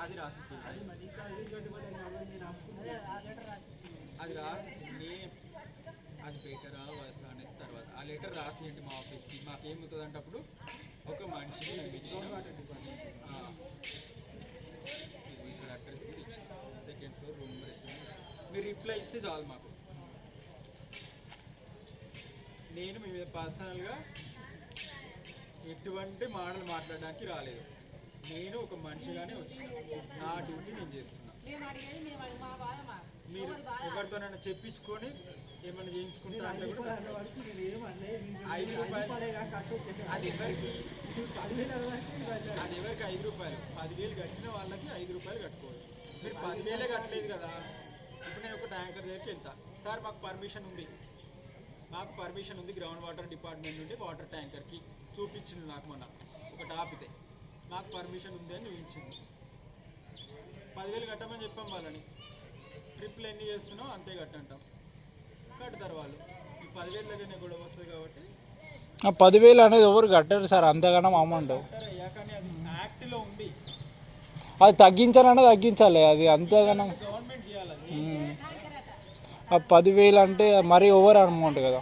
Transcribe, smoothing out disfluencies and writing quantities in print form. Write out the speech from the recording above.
అది రాసిచ్చింది, అది రాసిచ్చింది. అది బెటరా వస్తా అనేది తర్వాత ఆ లెటర్ రాసియండి మా ఆఫీస్కి. మాకేమవుతుంది అంటే అప్పుడు ఒక మనిషిని ఇక్కడ address second floor room number మీరు రిప్లై ఇస్తే చాలు మాకు. నేను మీ మీద పర్సనల్గా ఎటువంటి మాటలు మాట్లాడడానికి రాలేదు. నేను ఒక మనిషిగానే వచ్చిన నా డ్యూటీ నేను చేస్తున్నా. మీరు ఎవరితోనైనా చెప్పించుకొని ఏమైనా చేయించుకుంటారా అంటే కూడా 5 రూపాయలు అది ఎవరికి 5 రూపాయలు. 10,000 కట్టిన వాళ్ళకి 5 రూపాయలు కట్టుకోవచ్చు. మీరు 10,000 కట్టలేదు కదా. ఇప్పుడు నేను ఒక ట్యాంకర్ దగ్గరికి వెళ్తా, సార్ మాకు పర్మిషన్ ఉంది, గ్రౌండ్ వాటర్ డిపార్ట్మెంట్ నుండి వాటర్ ట్యాంకర్కి చూపించింది నాకు మొన్న ఒకటి ఆపితే. నాకు పర్మిషన్ ఉంది అని చూపించింది. 10,000 కట్టమని చెప్పాం వాళ్ళని. ట్రిప్లు ఎన్ని చేస్తున్నావు అంతే కట్టంటాం, కట్టుతారు వాళ్ళు. ఈ 10,000 దగ్గరనే గొడవ వస్తుంది కాబట్టి 10,000 అనేది ఎవరు కట్టారు సార్ అంతగానో అమౌంట్. కానీ అది యాక్ట్లో ఉంది, అది తగ్గించాలన్నా తగ్గించాలి, అది అంతగానో గవర్నమెంట్ చేయాలి. ఆ 10,000 అంటే మరీ ఓవర్ అమౌంట్ కదా.